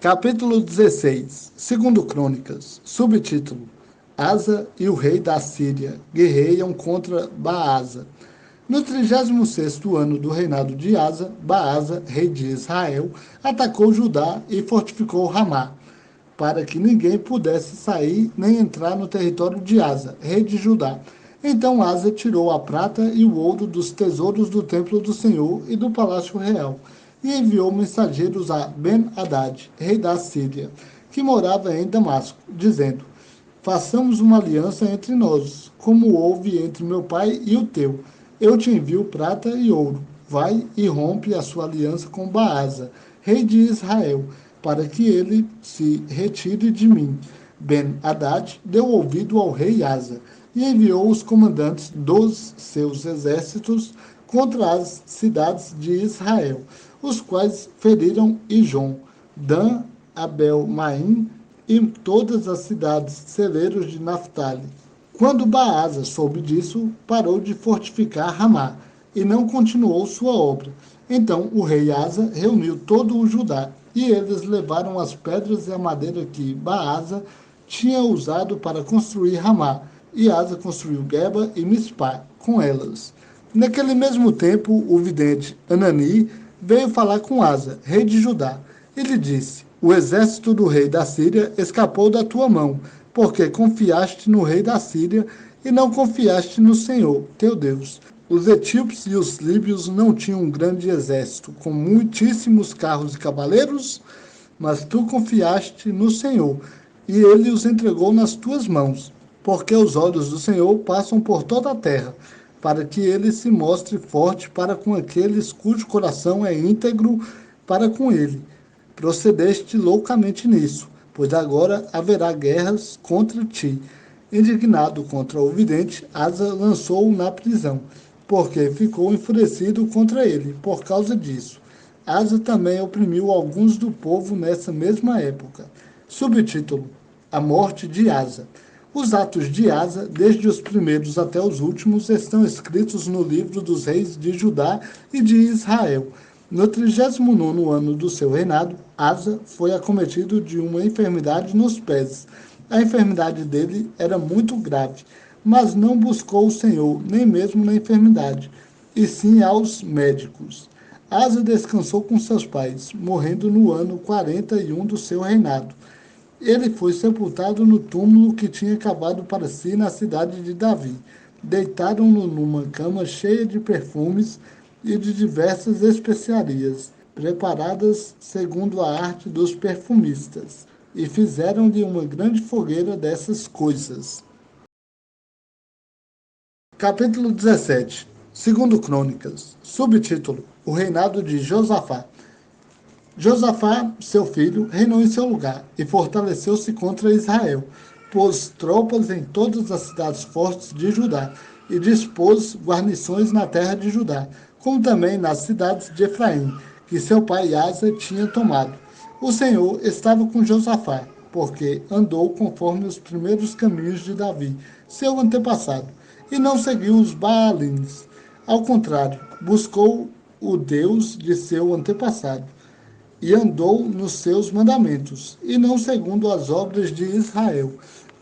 Capítulo 16, segundo Crônicas, subtítulo: Asa e o rei da Síria guerreiam contra Baasa. No 36º ano do reinado de Asa, Baasa, rei de Israel, atacou Judá e fortificou Ramá, para que ninguém pudesse sair nem entrar no território de Asa, rei de Judá. Então Asa tirou a prata e o ouro dos tesouros do templo do Senhor e do palácio real, e enviou mensageiros a Ben-Hadad, rei da Síria, que morava em Damasco, dizendo: Façamos uma aliança entre nós, como houve entre meu pai e o teu. Eu te envio prata e ouro. Vai e rompe a sua aliança com Baasa, rei de Israel, para que ele se retire de mim. Ben-Hadad deu ouvido ao rei Asa e enviou os comandantes dos seus exércitos contra as cidades de Israel, os quais feriram Ijon, Dan, Abel-Maim e todas as cidades celeiros de Naphtali. Quando Baasa soube disso, parou de fortificar Ramá e não continuou sua obra. Então o rei Asa reuniu todo o Judá, e eles levaram as pedras e a madeira que Baasa tinha usado para construir Ramá, e Asa construiu Geba e Mispá com elas. Naquele mesmo tempo, o vidente Anani veio falar com Asa, rei de Judá. Ele disse: O exército do rei da Síria escapou da tua mão, porque confiaste no rei da Síria e não confiaste no Senhor, teu Deus. Os etíopes e os líbios não tinham um grande exército, com muitíssimos carros e cavaleiros, mas tu confiaste no Senhor, e ele os entregou nas tuas mãos, porque os olhos do Senhor passam por toda a terra, para que ele se mostre forte para com aqueles cujo coração é íntegro para com ele. Procedeste loucamente nisso, pois agora haverá guerras contra ti. Indignado contra o vidente, Asa lançou-o na prisão, porque ficou enfurecido contra ele por causa disso. Asa também oprimiu alguns do povo nessa mesma época. Subtítulo: A morte de Asa. Os atos de Asa, desde os primeiros até os últimos, estão escritos no livro dos reis de Judá e de Israel. No 39º ano do seu reinado, Asa foi acometido de uma enfermidade nos pés. A enfermidade dele era muito grave, mas não buscou o Senhor, nem mesmo na enfermidade, e sim aos médicos. Asa descansou com seus pais, morrendo no ano 41 do seu reinado. Ele foi sepultado no túmulo que tinha cavado para si na cidade de Davi. Deitaram-no numa cama cheia de perfumes e de diversas especiarias, preparadas segundo a arte dos perfumistas, e fizeram-lhe uma grande fogueira dessas coisas. Capítulo 17, segundo Crônicas, subtítulo: O reinado de Josafá. Josafá, seu filho, reinou em seu lugar e fortaleceu-se contra Israel, pôs tropas em todas as cidades fortes de Judá e dispôs guarnições na terra de Judá, como também nas cidades de Efraim, que seu pai Asa tinha tomado. O Senhor estava com Josafá, porque andou conforme os primeiros caminhos de Davi, seu antepassado, e não seguiu os Baalins. Ao contrário, buscou o Deus de seu antepassado e andou nos seus mandamentos, e não segundo as obras de Israel.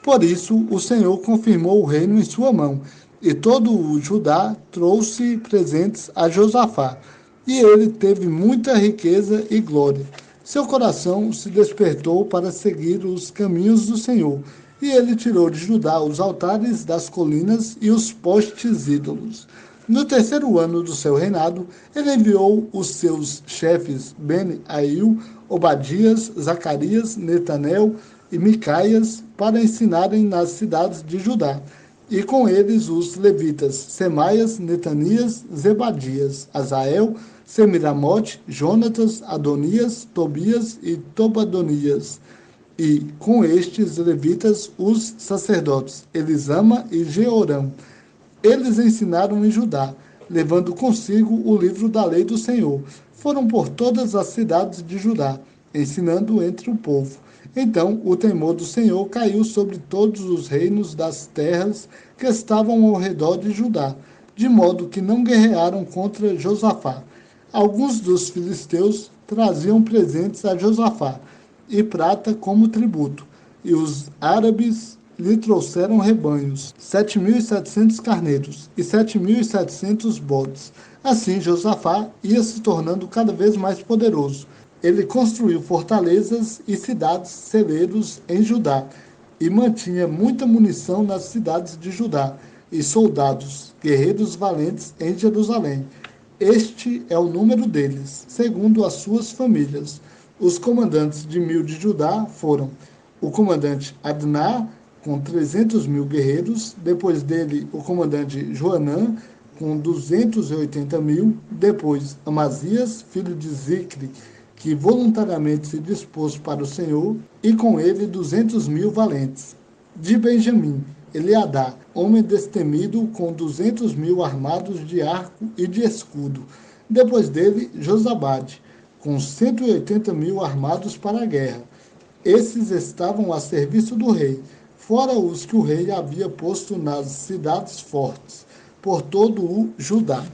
Por isso, o Senhor confirmou o reino em sua mão, e todo o Judá trouxe presentes a Josafá, e ele teve muita riqueza e glória. Seu coração se despertou para seguir os caminhos do Senhor, e ele tirou de Judá os altares das colinas e os postes ídolos. No terceiro ano do seu reinado, ele enviou os seus chefes Ben-Ail, Obadias, Zacarias, Netanel e Micaias para ensinarem nas cidades de Judá, e com eles os levitas Semaias, Netanias, Zebadias, Azael, Semiramote, Jonatas, Adonias, Tobias e Tobadonias, e com estes levitas os sacerdotes Elisama e Jeorão. Eles ensinaram em Judá, levando consigo o livro da lei do Senhor. Foram por todas as cidades de Judá, ensinando entre o povo. Então o temor do Senhor caiu sobre todos os reinos das terras que estavam ao redor de Judá, de modo que não guerrearam contra Josafá. Alguns dos filisteus traziam presentes a Josafá, e prata como tributo, e os árabes lhe trouxeram rebanhos, 7.700 carneiros e 7.700 bodes. Assim, Josafá ia se tornando cada vez mais poderoso. Ele construiu fortalezas e cidades celeiros em Judá, e mantinha muita munição nas cidades de Judá, e soldados, guerreiros valentes em Jerusalém. Este é o número deles, segundo as suas famílias. Os comandantes de 1.000 de Judá foram o comandante Adná, com 300.000 guerreiros, depois dele o comandante Joanã, com 280.000, depois Amazias, filho de Zicre, que voluntariamente se dispôs para o Senhor, e com ele 200.000 valentes. De Benjamim, Eliadá, homem destemido, com 200.000 armados de arco e de escudo. Depois dele, Josabade, com 180.000 armados para a guerra. Esses estavam a serviço do rei, fora os que o rei havia posto nas cidades fortes, por todo o Judá.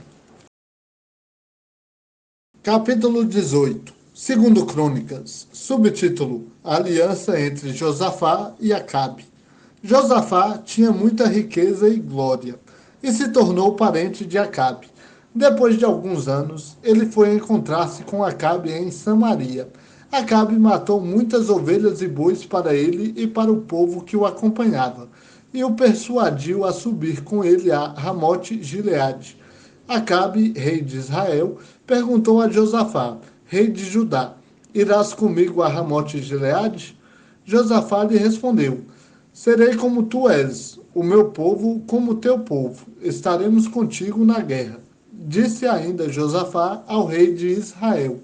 Capítulo 18. Segundo Crônicas. Subtítulo: Aliança entre Josafá e Acabe. Josafá tinha muita riqueza e glória, e se tornou parente de Acabe. Depois de alguns anos, ele foi encontrar-se com Acabe em Samaria. Acabe matou muitas ovelhas e bois para ele e para o povo que o acompanhava, e o persuadiu a subir com ele a Ramote-Gileade. Acabe, rei de Israel, perguntou a Josafá, rei de Judá: Irás comigo a Ramote-Gileade? Josafá lhe respondeu: Serei como tu és, o meu povo como o teu povo. Estaremos contigo na guerra. Disse ainda Josafá ao rei de Israel: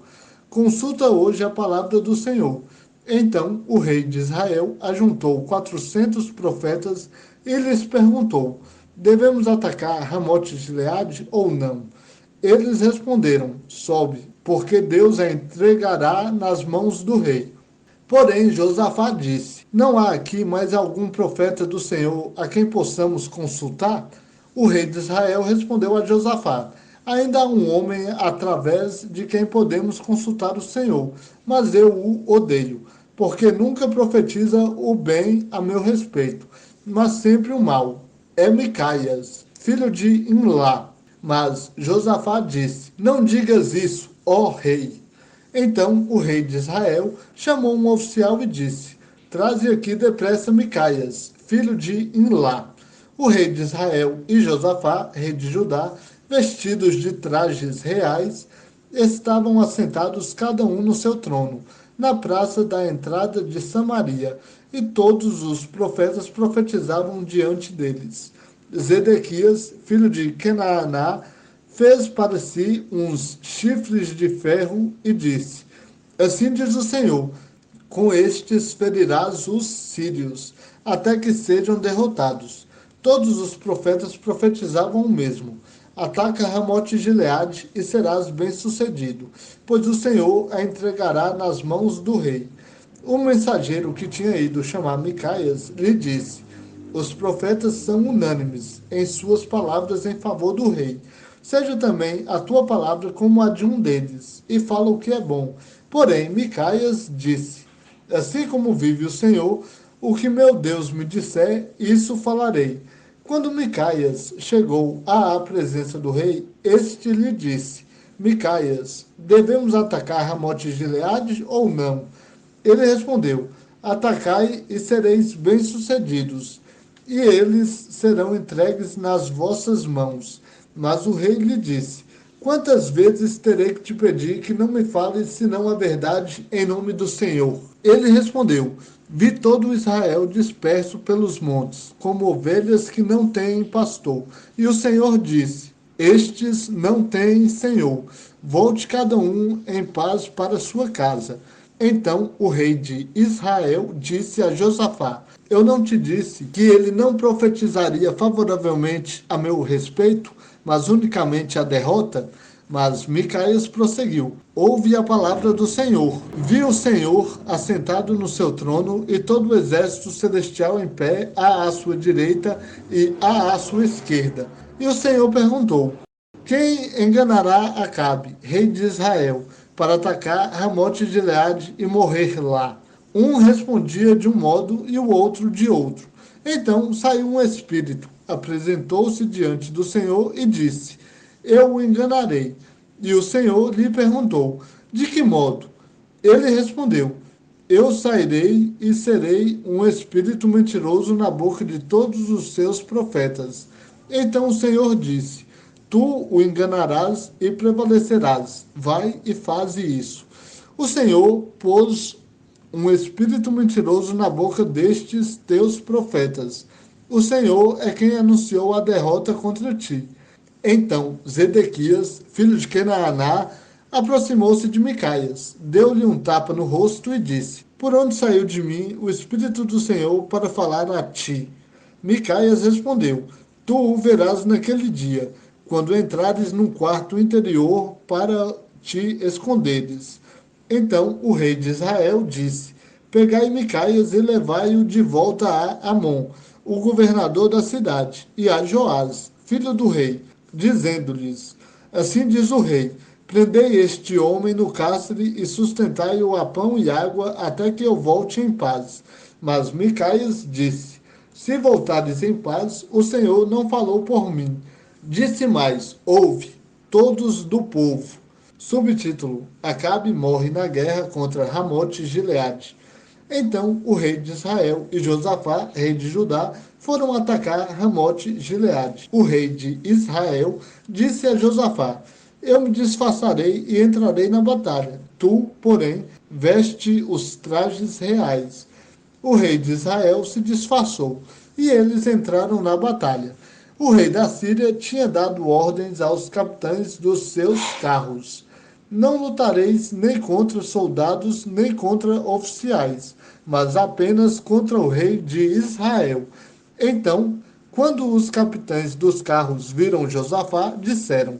Consulta hoje a palavra do Senhor. Então o rei de Israel ajuntou 400 profetas e lhes perguntou: Devemos atacar Ramote-Gileade ou não? Eles responderam: Sobe, porque Deus a entregará nas mãos do rei. Porém, Josafá disse: Não há aqui mais algum profeta do Senhor a quem possamos consultar? O rei de Israel respondeu a Josafá: Ainda há um homem através de quem podemos consultar o Senhor, mas eu o odeio, porque nunca profetiza o bem a meu respeito, mas sempre o mal. É Micaias, filho de Imlá. Mas Josafá disse: Não digas isso, ó rei. Então o rei de Israel chamou um oficial e disse: Traze aqui depressa Micaias, filho de Imlá. O rei de Israel e Josafá, rei de Judá, vestidos de trajes reais, estavam assentados cada um no seu trono, na praça da entrada de Samaria, e todos os profetas profetizavam diante deles. Zedequias, filho de Kenaaná, fez para si uns chifres de ferro e disse: Assim diz o Senhor: Com estes ferirás os sírios, até que sejam derrotados. Todos os profetas profetizavam o mesmo: Ataca Ramote-Gileade e serás bem-sucedido, pois o Senhor a entregará nas mãos do rei. O mensageiro que tinha ido chamar Micaias lhe disse: Os profetas são unânimes em suas palavras em favor do rei. Seja também a tua palavra como a de um deles, e fala o que é bom. Porém, Micaias disse: Assim como vive o Senhor, o que meu Deus me disser, isso falarei. Quando Micaias chegou à presença do rei, este lhe disse: Micaias, devemos atacar Ramote-Gileade ou não? Ele respondeu: Atacai e sereis bem-sucedidos, e eles serão entregues nas vossas mãos. Mas o rei lhe disse: Quantas vezes terei que te pedir que não me fales senão a verdade em nome do Senhor? Ele respondeu: Vi todo Israel disperso pelos montes, como ovelhas que não têm pastor. E o Senhor disse: Estes não têm senhor. Volte cada um em paz para sua casa. Então o rei de Israel disse a Josafá: Eu não te disse que ele não profetizaria favoravelmente a meu respeito, mas unicamente a derrota? Mas Micaias prosseguiu: Ouve a palavra do Senhor. Vi o Senhor assentado no seu trono e todo o exército celestial em pé à sua direita e à sua esquerda. E o Senhor perguntou: Quem enganará Acabe, rei de Israel, para atacar Ramote-Gileade e morrer lá? Um respondia de um modo e o outro de outro. Então saiu um espírito, apresentou-se diante do Senhor e disse: Eu o enganarei. E o Senhor lhe perguntou: De que modo? Ele respondeu: Eu sairei e serei um espírito mentiroso na boca de todos os seus profetas. Então o Senhor disse: Tu o enganarás e prevalecerás. Vai e faze isso. O Senhor pôs um espírito mentiroso na boca destes teus profetas. O Senhor é quem anunciou a derrota contra ti. Então Zedequias, filho de Kenaaná, aproximou-se de Micaias, deu-lhe um tapa no rosto e disse: Por onde saiu de mim o Espírito do Senhor para falar a ti? Micaias respondeu: Tu o verás naquele dia, quando entrares num quarto interior para te esconderes. Então o rei de Israel disse: Pegai Micaias e levai-o de volta a Amon, o governador da cidade, e a Joás, filho do rei, dizendo-lhes: Assim diz o rei: Prendei este homem no cárcere e sustentai-o a pão e água até que eu volte em paz. Mas Micaias disse: Se voltares em paz, o Senhor não falou por mim. Disse mais: Ouve, todos do povo. Subtítulo: Acabe morre na guerra contra Ramote Gileade. Então o rei de Israel e Josafá, rei de Judá, foram atacar Ramote Gileade. O rei de Israel disse a Josafá: Eu me disfarçarei e entrarei na batalha. Tu, porém, veste os trajes reais. O rei de Israel se disfarçou e eles entraram na batalha. O rei da Síria tinha dado ordens aos capitães dos seus carros: Não lutareis nem contra soldados, nem contra oficiais, mas apenas contra o rei de Israel. Então, quando os capitães dos carros viram Josafá, disseram: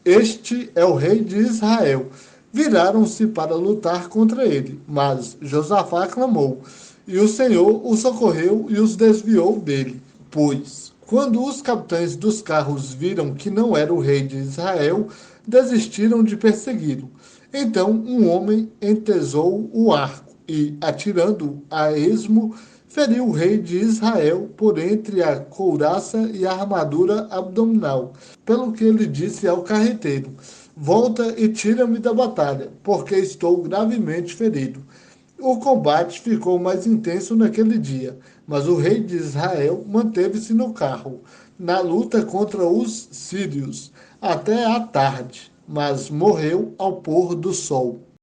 Este é o rei de Israel. Viraram-se para lutar contra ele, mas Josafá clamou, e o Senhor o socorreu e os desviou dele. Pois, quando os capitães dos carros viram que não era o rei de Israel, desistiram de persegui-lo. Então um homem entesou o arco e, atirando a esmo, feriu o rei de Israel por entre a couraça e a armadura abdominal, pelo que ele disse ao carreteiro: Volta e tira-me da batalha, porque estou gravemente ferido. O combate ficou mais intenso naquele dia, mas o rei de Israel manteve-se no carro, na luta contra os sírios, até à tarde, mas morreu ao pôr do sol.